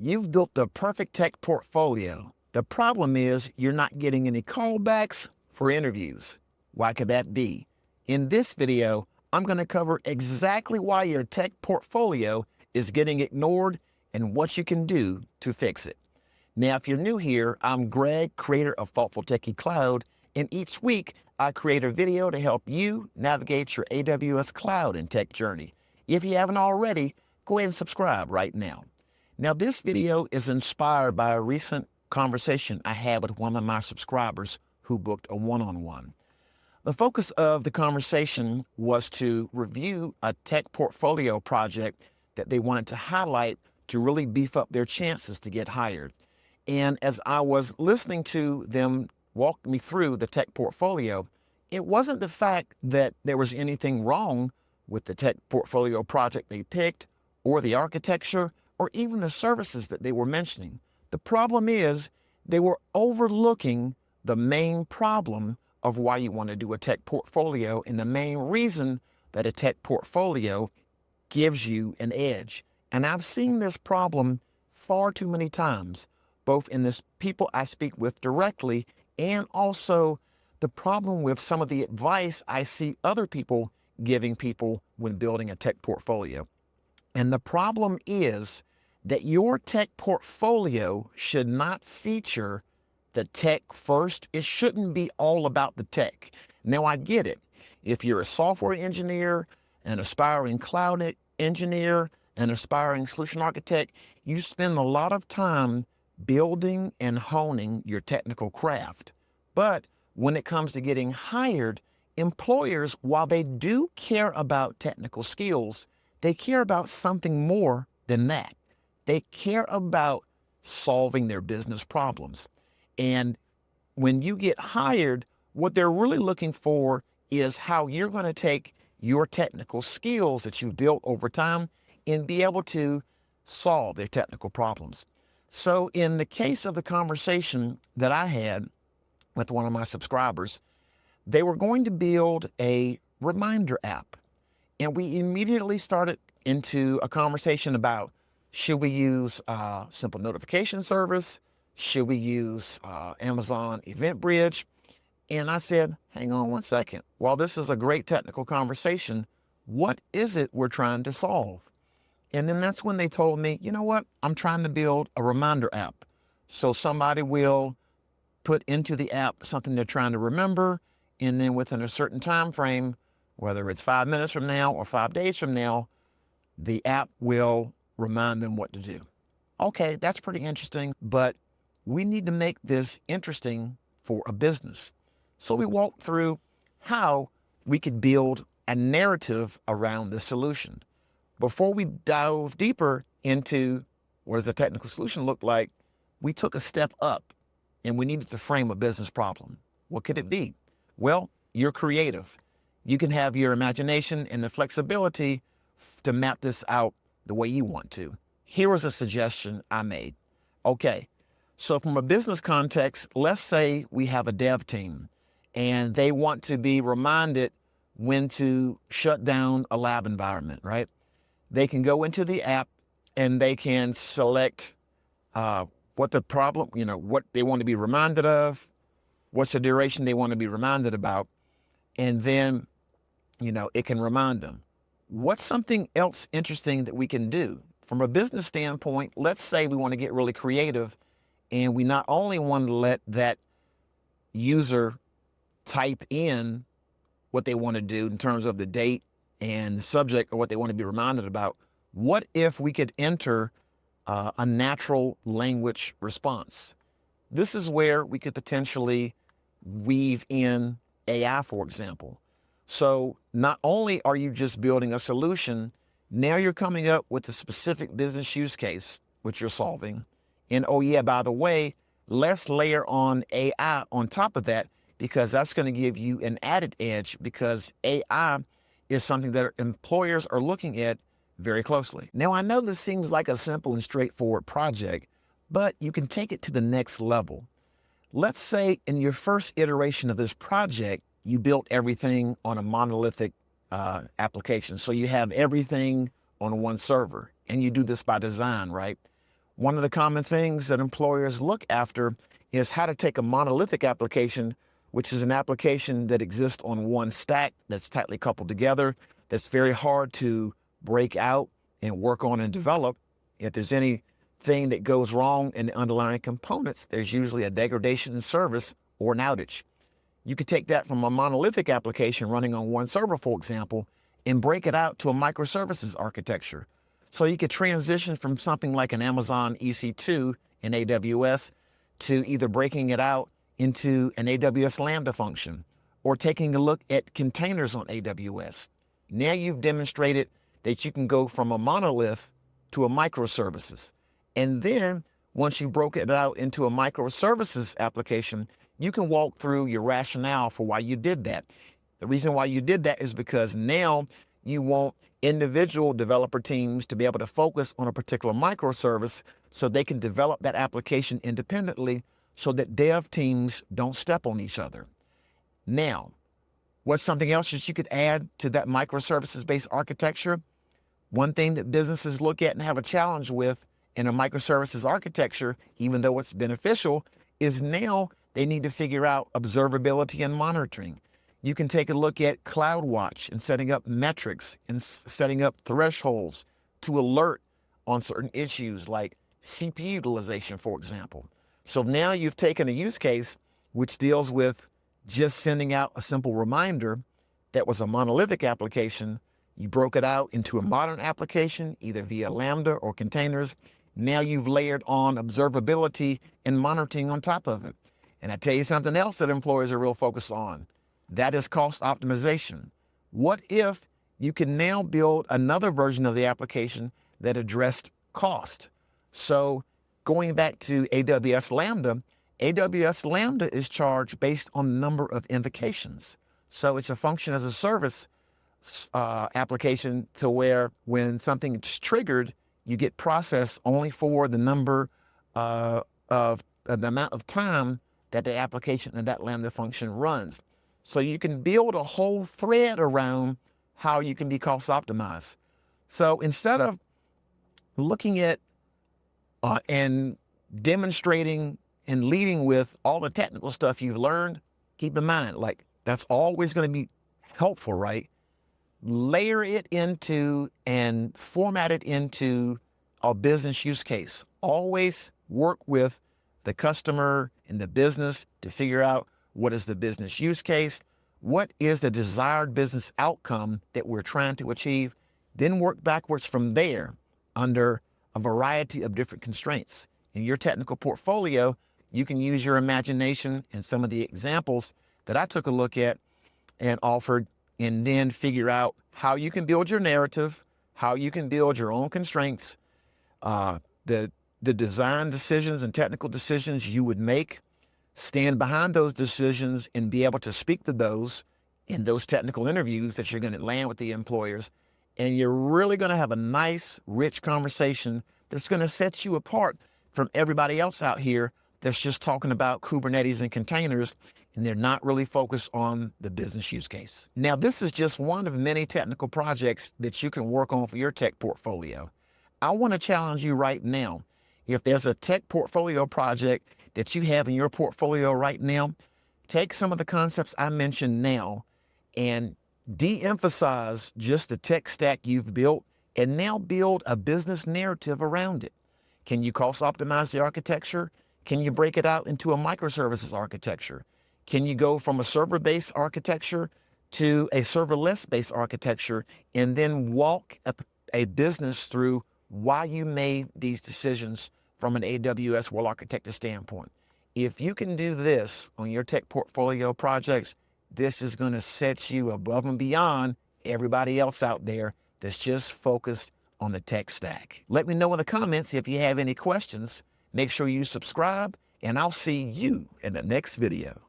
You've built the perfect tech portfolio. The problem is you're not getting any callbacks for interviews. Why could that be? In this video, I'm going to cover exactly why your tech portfolio is getting ignored and what you can do to fix it. Now, if you're new here, I'm Greg, creator of Thoughtful Techie Cloud, and each week I create a video to help you navigate your AWS cloud and tech journey. If you haven't already, go ahead and subscribe right now. Now, this video is inspired by a recent conversation I had with one of my subscribers who booked a one-on-one. The focus of the conversation was to review a tech portfolio project that they wanted to highlight to really beef up their chances to get hired. And as I was listening to them walk me through the tech portfolio, it wasn't the fact that there was anything wrong with the tech portfolio project they picked, or the architecture, or even the services that they were mentioning. The problem is they were overlooking the main problem of why you want to do a tech portfolio and the main reason that a tech portfolio gives you an edge. And I've seen this problem far too many times, both in the people I speak with directly and also the problem with some of the advice I see other people giving people when building a tech portfolio. And the problem is that your tech portfolio should not feature the tech first. It shouldn't be all about the tech. Now, I get it. If you're a software engineer, an aspiring cloud engineer, an aspiring solution architect, you spend a lot of time building and honing your technical craft. But when it comes to getting hired, employers, while they do care about technical skills, they care about something more than that. They care about solving their business problems. And when you get hired, what they're really looking for is how you're going to take your technical skills that you've built over time and be able to solve their technical problems. So in the case of the conversation that I had with one of my subscribers, they were going to build a reminder app. And we immediately started into a conversation about, should we use a simple notification service? Should we use Amazon EventBridge? And I said, hang on one second. While this is a great technical conversation, what is it we're trying to solve? And then that's when they told me, you know what? I'm trying to build a reminder app. So somebody will put into the app something they're trying to remember, and then within a certain time frame, whether it's 5 minutes from now or 5 days from now, the app will remind them what to do. Okay, that's pretty interesting, but we need to make this interesting for a business. So we walked through how we could build a narrative around this solution. Before we dove deeper into what does a technical solution look like, we took a step up and we needed to frame a business problem. What could it be? Well, you're creative. You can have your imagination and the flexibility to map this out the way you want to. Here was a suggestion I made. Okay, so from a business context, let's say we have a dev team and they want to be reminded when to shut down a lab environment, right? They can go into the app and they can select what the problem, what they want to be reminded of, what's the duration they want to be reminded about, and then, it can remind them. What's something else interesting that we can do? From a business standpoint, let's say we want to get really creative and we not only want to let that user type in what they want to do in terms of the date and the subject or what they want to be reminded about. What if we could enter a natural language response? This is where we could potentially weave in AI, for example. So not only are you just building a solution, now you're coming up with a specific business use case, which you're solving. And oh yeah, by the way, let's layer on AI on top of that, because that's going to give you an added edge, because AI is something that employers are looking at very closely. Now, I know this seems like a simple and straightforward project, but you can take it to the next level. Let's say in your first iteration of this project, you built everything on a monolithic application. So you have everything on one server, and you do this by design, right? One of the common things that employers look after is how to take a monolithic application, which is an application that exists on one stack that's tightly coupled together, that's very hard to break out and work on and develop. If there's anything that goes wrong in the underlying components, there's usually a degradation in service or an outage. You could take that from a monolithic application running on one server, for example, and break it out to a microservices architecture. So you could transition from something like an Amazon EC2 in AWS to either breaking it out into an AWS Lambda function or taking a look at containers on AWS. Now you've demonstrated that you can go from a monolith to a microservices. And then once you broke it out into a microservices application, you can walk through your rationale for why you did that. The reason why you did that is because now you want individual developer teams to be able to focus on a particular microservice so they can develop that application independently so that dev teams don't step on each other. Now, what's something else that you could add to that microservices-based architecture? One thing that businesses look at and have a challenge with in a microservices architecture, even though it's beneficial, is now they need to figure out observability and monitoring. You can take a look at CloudWatch and setting up metrics and setting up thresholds to alert on certain issues like CPU utilization, for example. So now you've taken a use case which deals with just sending out a simple reminder that was a monolithic application. You broke it out into a modern application, either via Lambda or containers. Now you've layered on observability and monitoring on top of it. And I tell you something else that employers are real focused on. That is cost optimization. What if you can now build another version of the application that addressed cost? So going back to AWS Lambda is charged based on the number of invocations. So it's a function as a service application to where when something's triggered, you get processed only for the number of the amount of time that the application and that Lambda function runs. So you can build a whole thread around how you can be cost optimized. So instead of looking at and demonstrating and leading with all the technical stuff you've learned, keep in mind, like that's always going to be helpful, right? Layer it into and format it into a business use case. Always work with the customer and the business to figure out what is the business use case, what is the desired business outcome that we're trying to achieve, then work backwards from there under a variety of different constraints. In your technical portfolio, you can use your imagination and some of the examples that I took a look at and offered, and then figure out how you can build your narrative, how you can build your own constraints, the design decisions and technical decisions you would make, stand behind those decisions and be able to speak to those in those technical interviews that you're going to land with the employers. And you're really going to have a nice, rich conversation that's going to set you apart from everybody else out here that's just talking about Kubernetes and containers, and they're not really focused on the business use case. Now, this is just one of many technical projects that you can work on for your tech portfolio. I want to challenge you right now. If there's a tech portfolio project that you have in your portfolio right now, take some of the concepts I mentioned now and de-emphasize just the tech stack you've built and now build a business narrative around it. Can you cost optimize the architecture? Can you break it out into a microservices architecture? Can you go from a server-based architecture to a serverless-based architecture and then walk a business through why you made these decisions from an AWS well architected standpoint? If you can do this on your tech portfolio projects, this is going to set you above and beyond everybody else out there that's just focused on the tech stack. Let me know in the comments if you have any questions. Make sure you subscribe, and I'll see you in the next video.